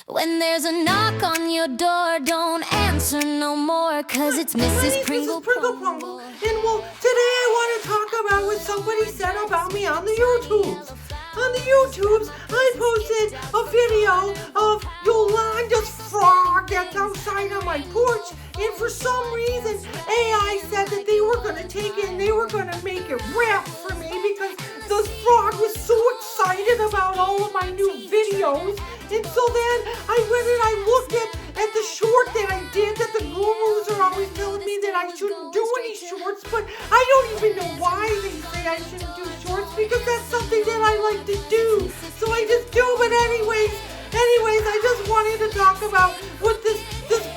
When there's a knock on your door, don't answer no more, 'cause it's Mrs. Pringle Prungle. And well, today I want to talk about what somebody said about me on the YouTubes. On the YouTubes, I posted a video of Yolanda's frog that's outside on my porch, and for some reason, AI said that they were going to take it and they were going to make it rap for me because the frog was so excited about all of my new videos. And so then I went and I looked at the short that I did, that the gurus are always telling me that I shouldn't do any shorts, but I don't even know why they say I shouldn't do shorts because that's something that I like to do. So I just do, but anyways, I just wanted to talk about what this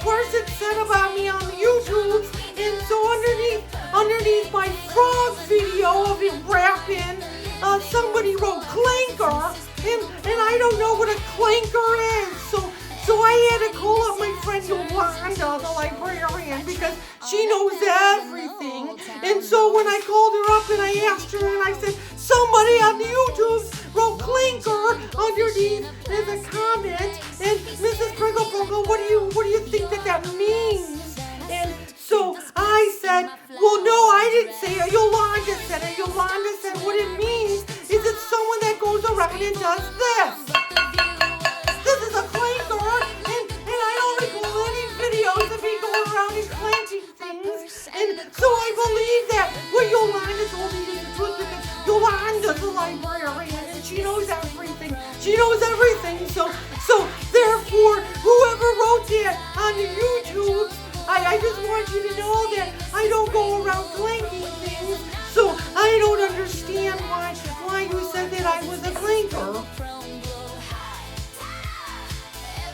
person said about me on the YouTube. And so underneath my frog video of it rapping, somebody wrote clanker, and I don't know what a clanker is. So I had to call up my friend Yolanda, the librarian, because she knows everything. And so when I called her up and I asked her and I said, somebody on the YouTube wrote clinker underneath as a comment, and Mrs. Pringle Prungle, what do you think that means? And so I said, well, no, I didn't say it. Yolanda said it. Yolanda said what it means is it's someone that goes around and does this. This is a clanker, and I don't recall any videos of me going around and clanking things. And so I believe that what Yolanda told me is the truth because Yolanda's a librarian and she knows everything. She knows everything. So therefore, whoever wrote that on the YouTube, I just want you to know that I don't go around clanking things. So I don't understand why you said that I was a clanker.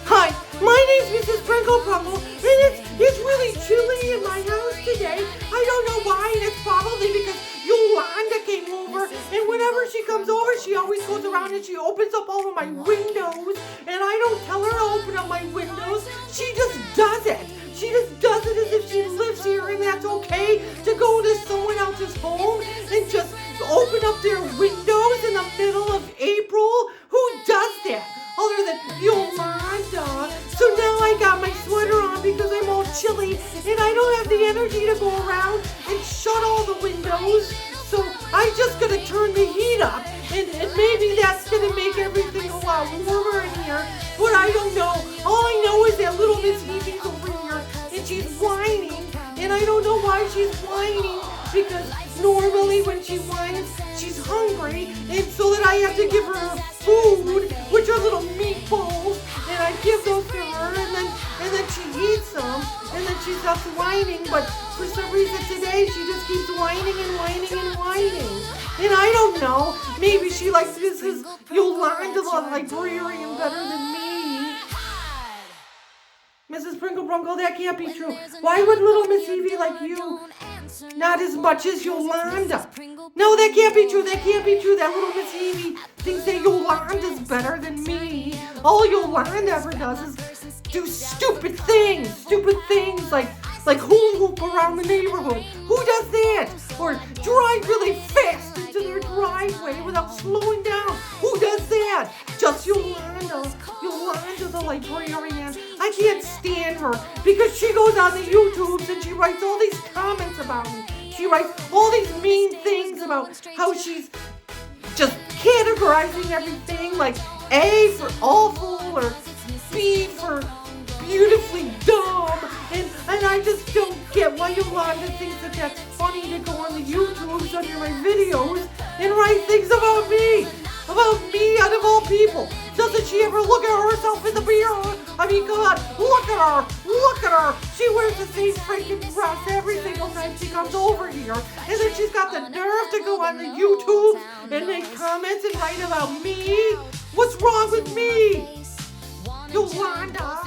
Hi, my name's Mrs. Pringle Prungle, and it's really chilly in my house today. I don't know why, and it's probably because Yolanda came over, and whenever she comes over, she always goes around and she opens up all of my windows, and I don't tell her to open up my windows. She just does it. She just does it as if she lives here, and that's okay to go to someone else's home and just open up their windows in the middle of April. Who does that? Other than Yolanda. So now I got my sweater on because I'm all chilly and I don't have the energy to go around and shut all the windows. So I'm just going to turn the heat up and maybe that's going to make everything a lot warmer in here. But I don't know. All I know is that little Miss Evie's over here and she's whining. And I don't know why she's whining because normally when she whines, she's hungry. And so that I have to give her food, which are little meatballs, and I give those to her, and then she eats them, and then she stops whining, but for some reason today, she just keeps whining and whining and whining, and I don't know, maybe she likes Mrs. Yolanda, the librarian, better than me. Mrs. Pringle Prungle, that can't be true. Why would little Miss Evie like you? Not as much as Yolanda. No, that can't be true. That can't be true. That little Miss Evie thinks that Yolanda's better than me. All Yolanda ever does is do stupid things. Stupid things like hula hoop around the neighborhood. Who does that? Or drive really fast into their driveway without slowing down. Who does that? Just Yolanda. Yolanda the librarian. I can't stand her because she goes on the YouTubes and she writes all these comments about me. She writes all these mean things about how she's just categorizing everything like A for awful or B for beautifully dumb. And I just don't get why Yolanda thinks that that's funny to go on the YouTubes under my videos and write things about me. About me out of all people. Doesn't she ever look at herself in the mirror? I mean, come on, look at her. Look at her. She wears the same freaking dress every single time she comes over here. And then she's got the nerve to go on the YouTube and make comments and write about me. What's wrong with me? Yolanda.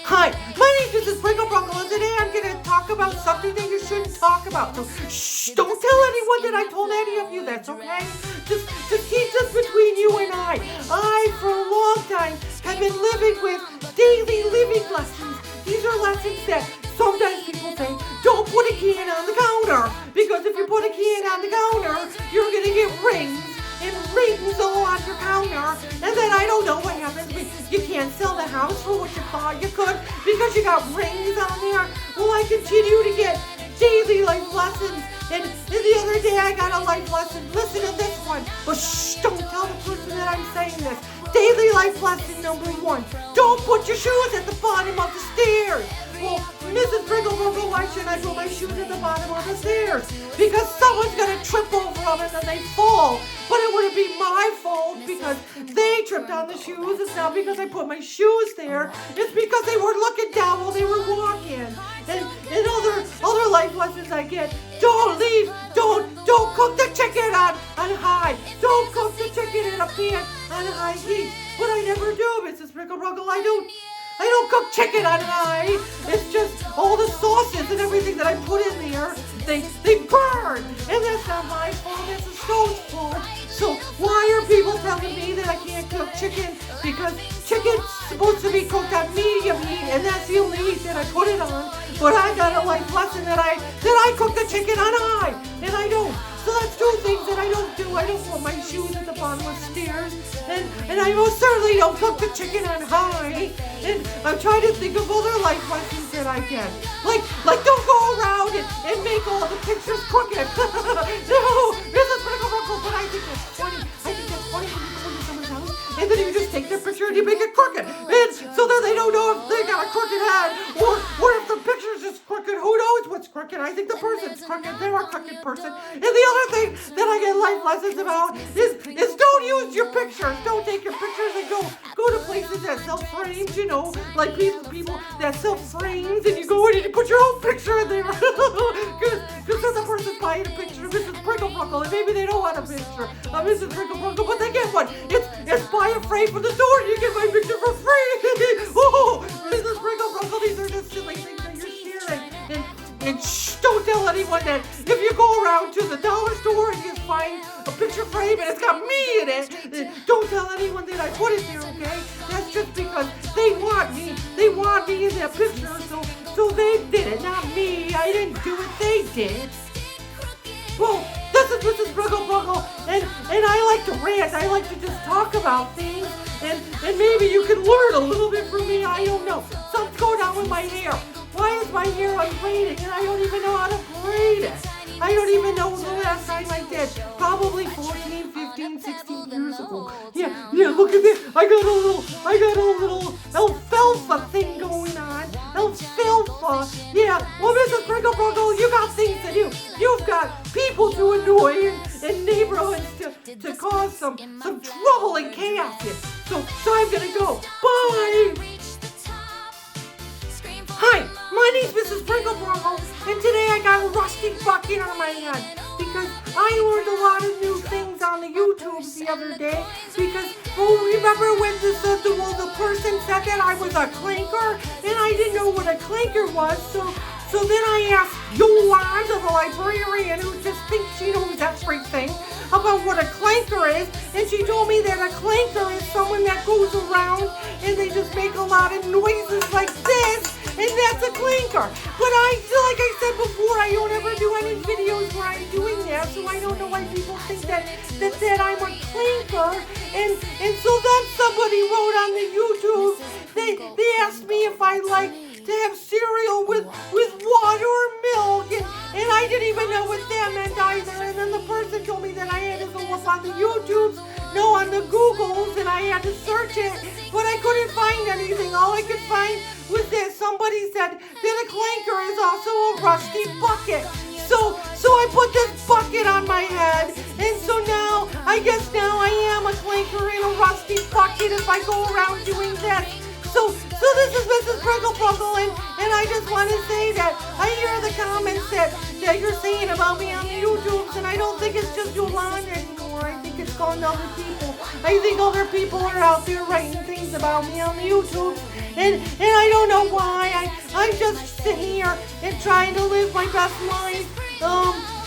Hi, my name is Mrs. Pringle Prungle, and today I'm going to talk about something that you shouldn't talk about. So, shh, don't tell anyone that I told any of you, that's okay? Just keep this between you and I. I, for a long time, have been living with daily living lessons. These are lessons that sometimes people say, don't put a can on the counter, because if you put a can on the counter, you're going to get rings. and rings all on your counter, and then I don't know what happens. You can't sell the house for what you thought you could because you got rings on there. Well, I continue to get daily life lessons, and the other day I got a life lesson. Listen to this one. But shh, don't tell the person that I'm saying this. Daily life lesson number 1. Don't put your shoes at the bottom of the stairs. Well, Mrs. Pringle Prungle, why should I put my shoes at the bottom of the stairs? Because someone's going to trip over them and then they fall. But it wouldn't be my fault because they tripped on the shoes. It's not because I put my shoes there. It's because they were looking down while they were walking. And other life lessons I get. Don't leave. Don't cook the chicken on high. Don't cook the chicken in a pan on high heat. But I never do, Mrs. Pringle Prungle. I don't cook chicken on high. It's just all the sauces and everything that I put in there, they burn. And that's not my fault, it's the stove's fault. So why are people telling me that I can't cook chicken? Because chicken's supposed to be cooked on medium heat, and that's the only heat that I put it on. But I got a life lesson that I cook the chicken on high, and I don't. So that's 2 things that I don't do. I don't put my shoes at the bottom of stairs, and I most certainly don't cook the chicken on high. And I'm trying to think of other life lessons that I get. Like don't go around and make all the pictures crooked. No, Mrs. Pringle Prungle, but I think that's funny. I think that's funny when you go into someone's house, and then you just take their picture and you make it crooked. And so that they don't know if they got a crooked head or if the picture's just crooked. Who knows what's crooked? I think the person's crooked. They're a crooked person. And the other thing that I get life lessons about is don't use your pictures. Don't take your pictures and go to places that sell frames, you know, like people that sell frames, and you go in and you put your own picture in there. Because the person's buying a picture of Mrs. Pringle Prungle, and maybe they don't want a picture of Mrs. Pringle Prungle, but they get one. It's buy a frame from the store and you get my picture for free. Oh, Mrs. Pringle Prungle, these are just silly things that you're sharing. And shh, don't tell anyone that if you go around to the dollar store and you find a picture frame and it's got me in it, don't tell anyone that I put it there, okay? That's just because they want me. They want me in that picture, so they did it, not me. I didn't do it, they did. Well, this is Mrs. Pringle Prungle, and I like to rant. I like to just talk about things, and maybe you can learn a little bit from me. I don't know. Something's going on with my hair. Why is my hair unbraided? And I don't even know how to braid it. I don't even know the last time I did. Probably 14, 15, 16 years ago. Yeah, look at this. I got a little alfalfa thing going on. Alfalfa. Yeah, well, Mrs. Pringle Prungle, you got things to do. You've got people to annoy and neighborhoods to cause some trouble and chaos here. So I'm gonna go. Bye. Hi, my name's Mrs. Pringle Prungle, and today I got a rusty bucket on my head because I learned a lot of new things on the YouTube the other day. Because, remember when the person said that I was a clanker, and I didn't know what a clanker was, so then I asked Yolanda, the librarian, who just thinks she knows everything about what a clanker is, and she told me that a clanker is someone that goes around and they just make a lot of noises like this, and that's a clanker. But like I said before, I don't ever do any videos where I'm doing that, so I don't know why people think that I'm a clanker. And so then somebody wrote on the YouTube, they asked me if I like to have cereal with water or milk, and I didn't even know what that meant either. And then the person told me that I had to go up on the YouTubes, on the Googles, and I had to search it, but I couldn't find anything. All I could find was that somebody said that a clanker is also a rusty bucket. So I put this bucket on my head, and so now I am a clanker in a rusty bucket if I go around doing that. So this is Mrs. Pringle Prungle, and I just want to say that I hear the comments that you're saying about me on the YouTubes, and I don't think it's just Yolanda anymore. I think it's gone to other people. I think other people are out there writing things about me on the YouTubes, and I don't know why. I'm just sitting here and trying to live my best life,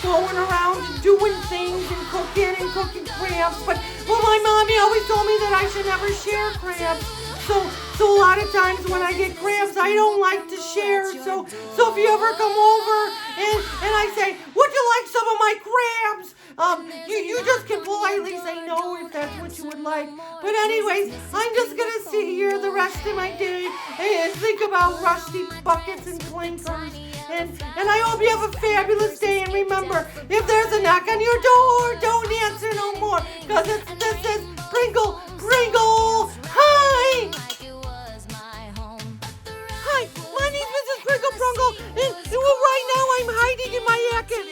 going around and doing things and cooking crabs. But my mommy always told me that I should never share crabs. So So a lot of times when I get crabs, I don't like to share. So if you ever come over and I say, would you like some of my crabs? You just can politely say no if that's what you would like. But anyways, I'm just gonna sit here the rest of my day and think about rusty buckets and clankers. And I hope you have a fabulous day. And remember, if there's a knock on your door, don't answer no more. Because this is Pringle Prungle. Hi! Hi, my name's Mrs Pringle Prungle. And right now I'm hiding in my attic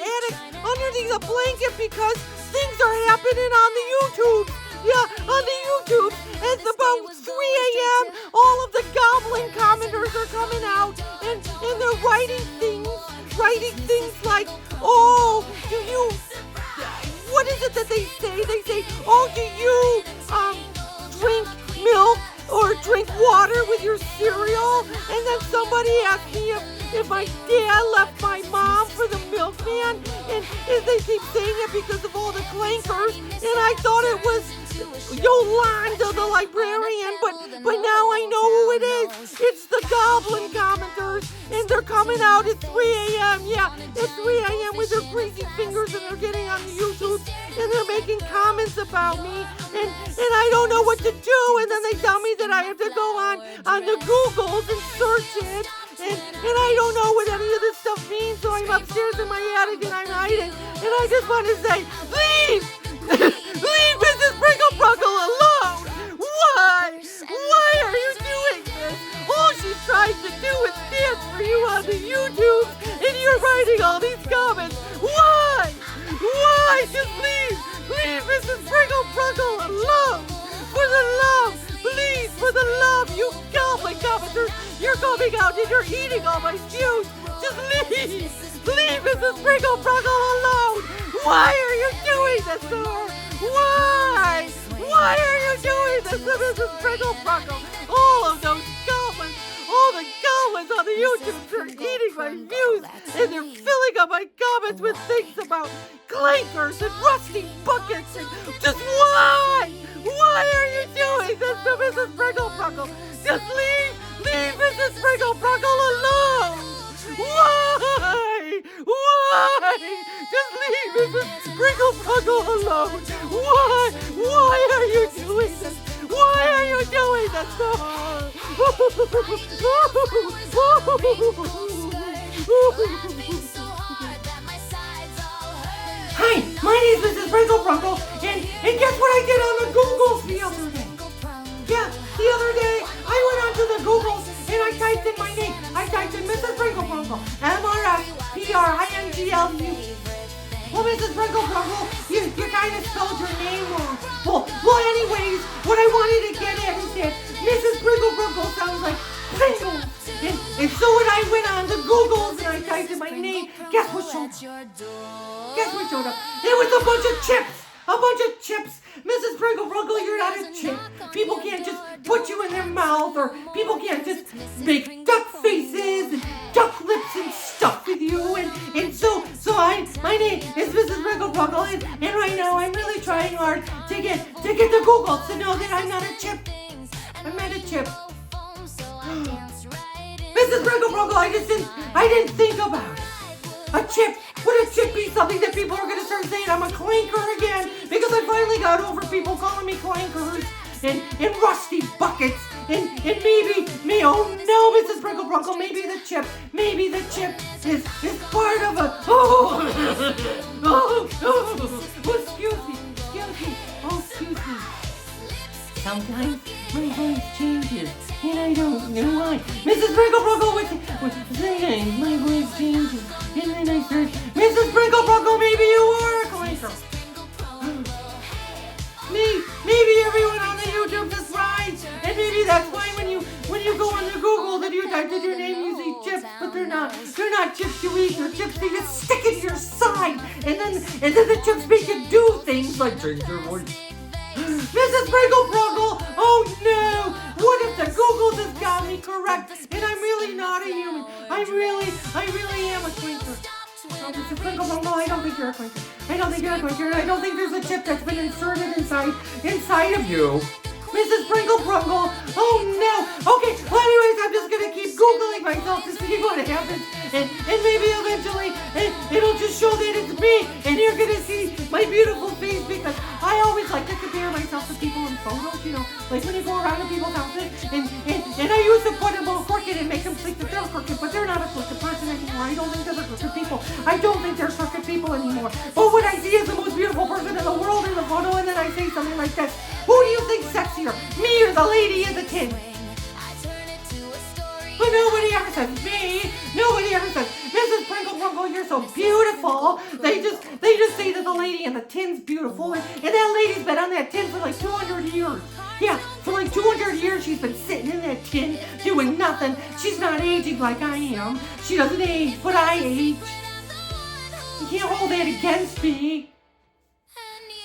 underneath a blanket because things are happening on the YouTube. Yeah, on the YouTube. It's about 3 a.m. All of the goblin commenters are coming out and they're writing things like, oh, do you, what is it that they say? They say, oh, do you drink milk or drink water with your cereal? And then somebody asked me if my dad left my mom for the milkman, and they keep saying it because of all the clankers, and I thought it was Yolanda the librarian, but now I know who it is. It's the goblin commenters, and they're coming out at 3 a.m. Yeah, at 3 a.m. with their greasy fingers, and they're getting on the YouTube, and they're making comments about me, and I don't know what to do, and then they tell me that I have to go on the Googles and search it, and I don't know what any of this stuff means, so I'm upstairs in my attic and I'm hiding, and I just want to say, leave! Leave Mrs. Pringle Prungle alone! Why? Why are you doing this? All she's trying to do is dance for you on the YouTube, and you're writing all these comments. Why? Why? Just leave! Leave Mrs. Pringle Prungle alone! For the love! Please, for the love, you goblin commenters! You're coming out and you're eating all my views! Just leave! Leave Mrs. Pringle Prungle alone! Why are you doing this to her? Why? Why are you doing this to Mrs. Pringle Prungle? All of those goblins, all the goblins on the YouTube are eating my views, and they're filling up my comments with things about clankers and rusty buckets, and just why? Why are you doing this to Mrs. Pringle Prungle? Just leave Mrs. Pringle Prungle alone! Why? Why? Just leave Mrs. Pringle Prungle alone! Why? Why are you doing this? Why are you doing this to her? Hi, my name is Mrs. Pringle Prungle, and guess what I did on the Googles the other day? Yeah, the other day I went onto the Googles and I typed in my name. I typed in Mrs. Pringle Prungle, MRSPRINGLE. Well, Mrs. Pringle Prungle, you kind of spelled your name wrong. Well, anyways, what I wanted to get at is that Mrs. Pringle Prungle sounds like Pringles. And so when I went on the Googles and I typed in my name, guess what showed up? Guess what showed up? It was a bunch of chips. A bunch of chips. Mrs. Pringle Prungle, you're not a chip. People can't just put you in their mouth, or people can't just make duck faces and duck lips and stuff with you. And so my name is Mrs. Pringle Prungle, and right now I'm really trying hard to get the Google to know that I'm not a chip. I'm not a chip. Mrs. Pringle Prungle, I didn't think about it. A chip. Would a chip be something that people are going to start saying I'm a clanker again? Because I finally got over people calling me clankers and rusty buckets and maybe, oh no, Mrs. Pringle Prungle, maybe the chip is part of a, excuse me. Sometimes my voice changes, and I don't know why. Mrs. Pringle Prungle, sometimes my voice changes, and then I search, Mrs. Pringle Prungle, maybe you are a clanker. Maybe everyone on the YouTube is right, and maybe that's why when you go on the Google that you typed in your name, you see chips, but they're not chips you eat, they're chips that you stick in your side, and then the chips make you do things like change your voice. Mrs. Pringle Prungle, oh no! What if the Google just got me correct and I'm really not a human? I really am a clanker. No, Mrs. Pringle Prungle, I don't think you're a clanker. I don't think you're a clanker. I don't think there's a chip that's been inserted inside of you. Mrs. Pringle Prungle, oh no! Okay. yourself to see what happens, and maybe eventually it'll just show that it's me, and you're gonna see my beautiful face, because I always like to compare myself to people in photos, you know, like when you go around to people's houses, and I used to put them all crooked and make them think that they're crooked, but they're not a crooked person anymore. I don't think they're crooked people. I don't think they're crooked people anymore. But what I see is the most beautiful person in the world in the photo, and then I say something like this: who do you think's sexier, me or the lady in the tin? But nobody ever says me. Nobody ever says, Mrs. Pringle Prungle, you're so beautiful. They just say that the lady in the tin's beautiful, and that lady's been on that tin for like 200 years. Yeah, for like 200 years she's been sitting in that tin doing nothing. She's not aging like I am. She doesn't age, but I age. You can't hold that against me.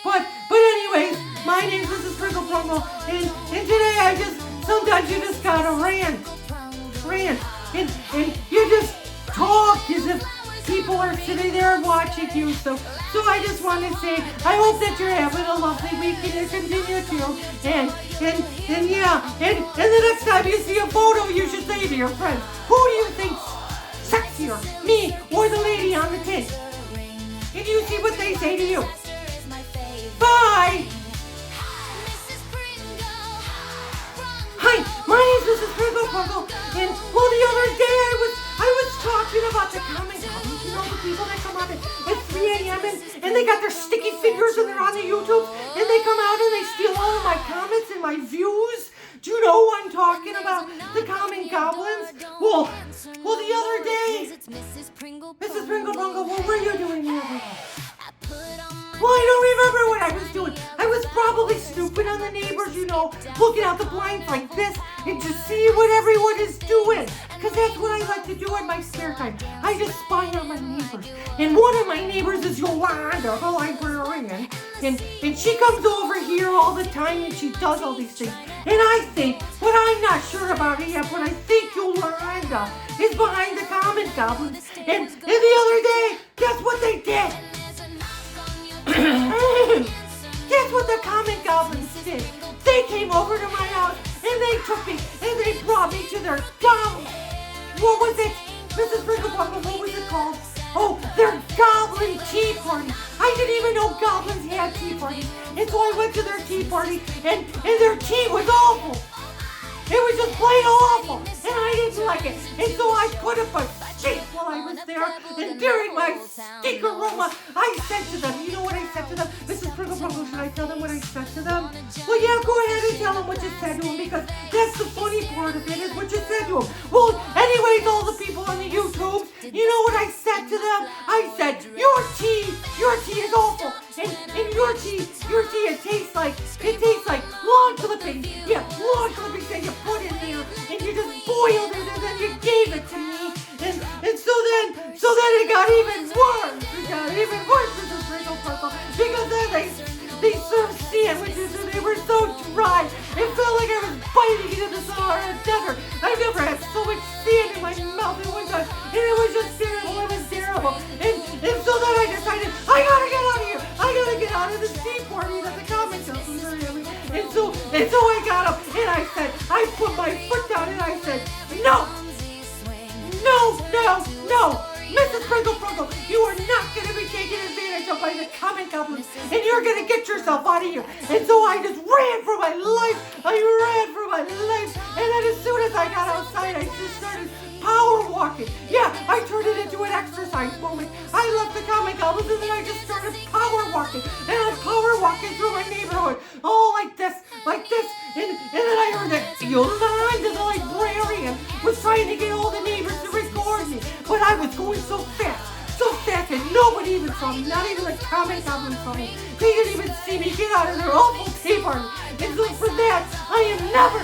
But anyways, my name's Mrs. Pringle Prungle, and today sometimes you just gotta rant, and you just talk as if people are sitting there watching you. So I just want to say, I hope that you're having a lovely week, and you continue to, and yeah, and the next time you see a photo, you should say to your friends, who do you think's sexier, me or the lady on the tin? And you see what they say to you. Bye! Hi, my name's Mrs. Pringle Prungle, and well, the other day I was talking about the comic goblins, you know, the people that come out at 3 a.m. and they got their sticky fingers and they're on the YouTube, and they come out and they steal all of my comments and my views. Do you know who I'm talking about? The comic goblins? Well, the other day, Mrs. Pringle Prungle, what were you doing the other day? Well, I don't remember what I was doing. I was probably snooping on the neighbors, you know, looking out the blinds like this and to see what everyone is doing. Because that's what I like to do in my spare time. I just spy on my neighbors. And one of my neighbors is Yolanda, the librarian. And she comes over here all the time and she does all these things. And I think, but I'm not sure about it yet, but I think Yolanda is behind the common goblins. And the other day, guess what they did? Guess what the comic goblins did? They came over to my house and they took me and they brought me to their what was it? Mrs. Pringle Prungle, what was it called? Oh, their goblin tea party. I didn't even know goblins had tea parties. And so I went to their tea party and their tea was awful. It was just plain awful, and I didn't like it. And so I put up a stink while I was there, and during my stink aroma, I said to them, you know what I said to them? Mrs. Pringle Prungle, should I tell them what I said to them? Well, yeah, go ahead and tell them what you said to them, because that's the funny part of it, is what you said to them. Well, anyways, all the people on the YouTube, you know what I said to them? I said, your tea is awful, and your tea, it tastes like lawn clippings. Yeah, lawn clippings that you put in there, and you just boiled it, and then you gave it to me, and so then it got even worse. It got even worse, Mrs. Pringle Prungle, because then they served sandwiches, and they were so dry. It felt like I was biting into the Sahara Desert. I never had so much sand in my mouth at one time, and it was just terrible. It was terrible. And so then I decided, I gotta get out of here. I gotta get out of this tea party that the comic goblins are having. And so I got up and I put my foot down and I said, no, Mrs. Pringle Prungle, you are not going to be taken advantage of by the comic goblins, and you're going to get yourself out of here. And so I just ran for my life. And then as soon as I got outside, I just started power walking. Yeah, I turned it into an exercise moment. I left the comic goblins and then I just started power walking. And I was power walking through my neighborhood. Oh, like this. And then I heard that Yolanda, the librarian, was trying to get all the neighbors to record me. But I was going so fast that nobody even saw me. Not even the comic goblins saw me. They didn't even see me get out of their awful tea party. And so for that, I am never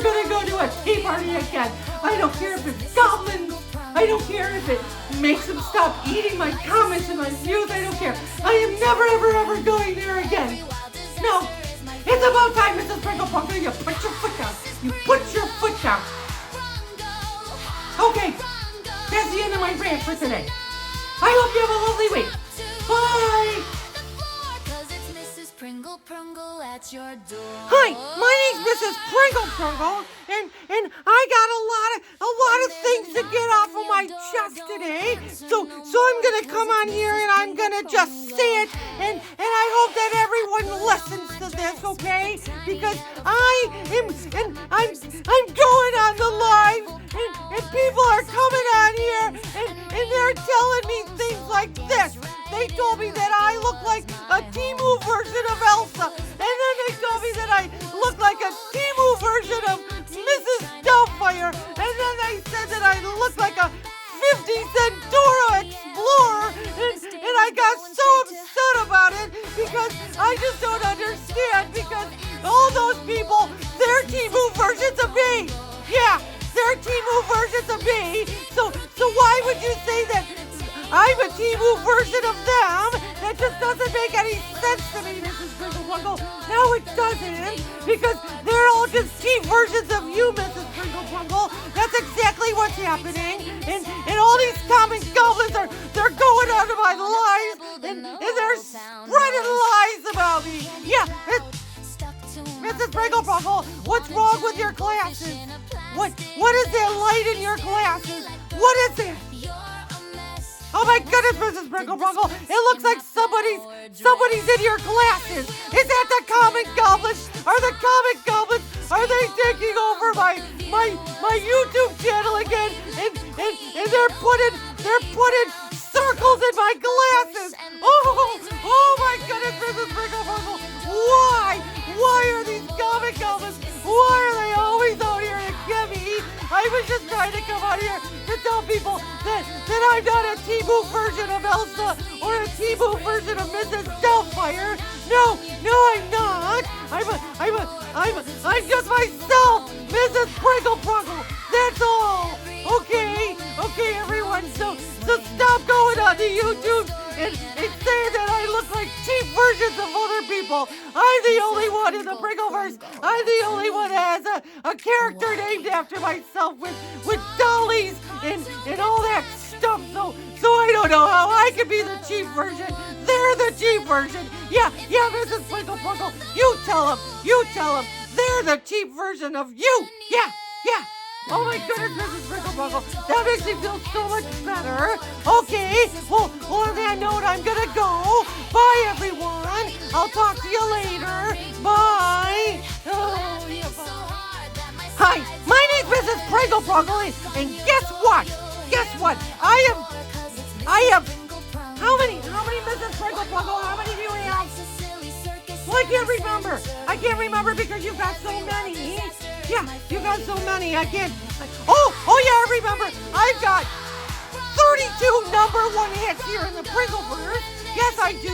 gonna go to a tea party again. I don't care if it's goblins. I don't care if it makes them stop eating my comments and my views. I don't care. I am never, ever going there again. No. It's about time, Mrs. Pringle Prungle. You put your foot down. Okay. That's the end of my rant for today. I hope you have a lovely week. Bye. Hi, my name's Mrs. Pringle Prungle, and I got a lot of to just say it, and I hope that everyone listens to this, okay? Because I'm going on the live, and people are coming on here, and they're telling me things like this. They told me that I look like a Temu version of Elsa, and then they told me that I look like a Temu version of Mrs. Doubtfire, and then they said that I look like a 50 Cent Dora Explorer, and I got so upset about it because I just don't understand, because all those people, they're Temu versions of me. Yeah, they're Temu versions of me. So why would you say that I'm a Temu version of them? That just doesn't make any sense to me, Mrs. Pringle Prungle. No, it doesn't, because they're all just cheap versions of you, Mrs. Pringle Prungle. That's exactly what's happening. And all these comic goblins they're going onto my lives, and they're spreading lies about me. Yeah, Mrs. Pringle Prungle, what's wrong with your glasses? What is that light in your glasses? What is it? Oh my goodness, Mrs. Pringle Prungle, it looks like somebody's in your glasses. Is that the comic goblins? Are the comic goblins, are they taking over my YouTube channel again? And they're putting circles in my glasses. Oh my goodness, Mrs. Pringle Prungle. Why are these comic goblins? Why are they always out here to get me? I was just trying to come out here to tell people that I'm not a Temu version of Elsa or a Temu version of Mrs. Doubtfire. No, I'm not. I'm just myself, Mrs. Pringle Prungle. That's all. Okay, everyone. So stop going on the YouTube and saying that I look like cheap versions of other people. I'm the only one in the Pringleverse. I'm the only one that has a character named after myself with dollies and all that stuff. So I don't know how I could be the cheap version. They're the cheap version. Yeah, Mrs. Pringle Prungle. You tell them. They're the cheap version of you. Yeah. Oh my goodness, Mrs. Pringle Prungle. That makes me feel so much better. Okay, well, on that note, I'm gonna go. Bye, everyone. I'll talk to you later. Bye. Oh, yeah, bye. Hi, my name's Mrs. Pringle Prungle, and guess what? I have, how many Mrs. Pringle Prungle? How many do you have? Well, I can't remember because you've got so many. Yeah, you got so many. I can't. Oh yeah, I remember. I've got 32 number one hits here in the Pringleverse. Yes, I do.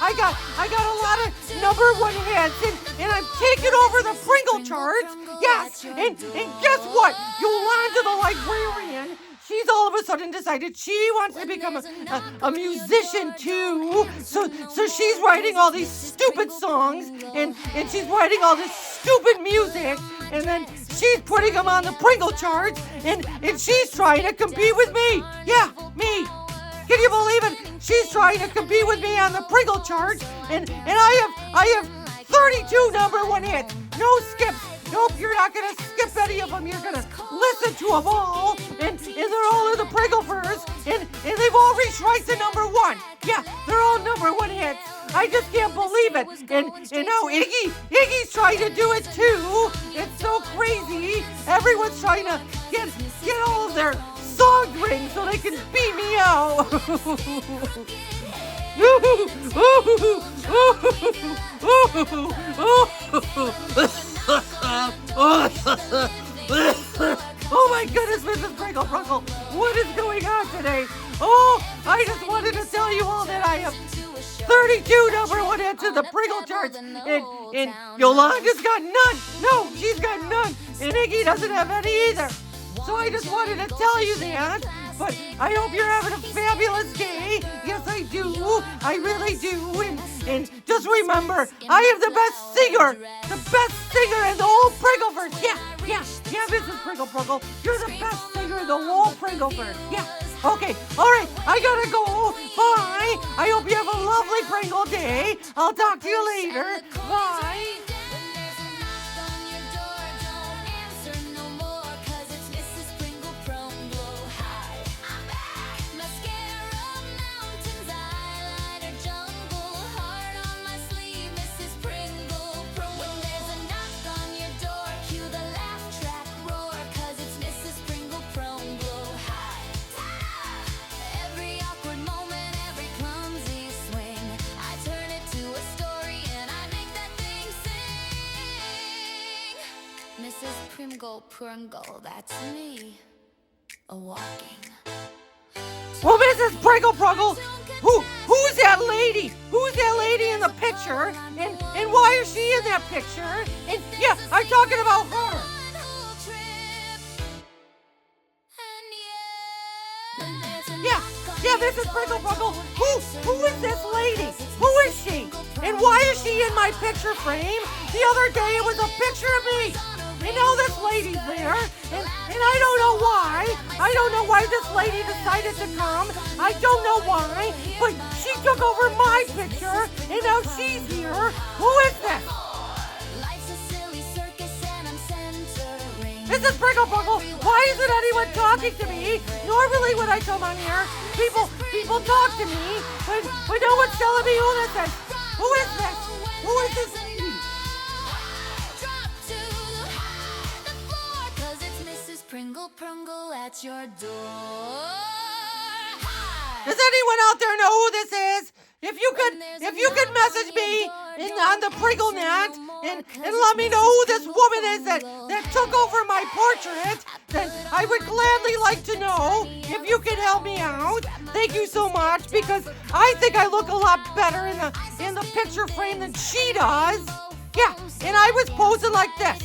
I got a lot of number one hits, and I'm taking over the Pringle charts. Yes, and guess what? Yolanda the librarian. She's all of a sudden decided she wants to become a musician too. So she's writing all these stupid songs and she's writing all this stupid music, and then she's putting them on the Pringle charts, and she's trying to compete with me. Yeah, me. Can you believe it? She's trying to compete with me on the Pringle charts, and I have 32 number one hits. No skips. Nope, you're not going to skip any of them. You're going to listen to them all. And they're all in the Pringleverse. And they've all reached right to number one. Yeah, they're all number one hits. I just can't believe it. And now Iggy's trying to do it too. It's so crazy. Everyone's trying to get all of their song rings so they can beat me out. Oh my goodness, Mrs. Pringle Prungle, what is going on today? Oh, I just wanted to tell you all that I have 32 number one hits in the Pringle charts, and Yolanda's got none. No, she's got none, and Iggy doesn't have any either. So I just wanted to tell you that. But I hope you're having a fabulous day. Yes, I do. I really do. And just remember, I am the best singer in the whole Pringleverse. Yeah, Mrs. Pringle Prungle, you're the best singer in the whole Pringleverse. Yeah. Okay, all right, I gotta go. Bye. I hope you have a lovely Pringle day. I'll talk to you later. Bye. Pringle Prungle, that's me, a-walking. Well, Mrs. Pringle Prungle, who's that lady? Who's that lady in the picture? And why is she in that picture? And yeah, I'm talking about her. Yeah, Mrs. Pringle Prungle, who is this lady? Who is she? And why is she in my picture frame? The other day it was a picture of me. And now this lady's there, and I don't know why. I don't know why this lady decided to come. I don't know why, but she took over my picture, and now she's here. Who is this? Mrs. Pringle Prungle, why isn't anyone talking to me? Normally when I come on here, people talk to me, but no one's telling me who this is. Who is this? Who is this lady? Pringle Prungle at your door. Does anyone out there know who this is? If you could message me on the Pringle Net and let me know who this woman is that took over my portrait, then I would gladly like to know if you can help me out. Thank you so much, because I think I look a lot better in the picture frame than she does. Yeah, and I was posing like this.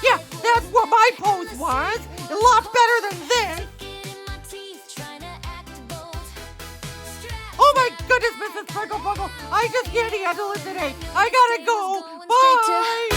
Yeah, that's what my pose was. A lot better than this. Oh my goodness, Mrs. Pringle Prungle, I just can't handle it today. I gotta go. Bye.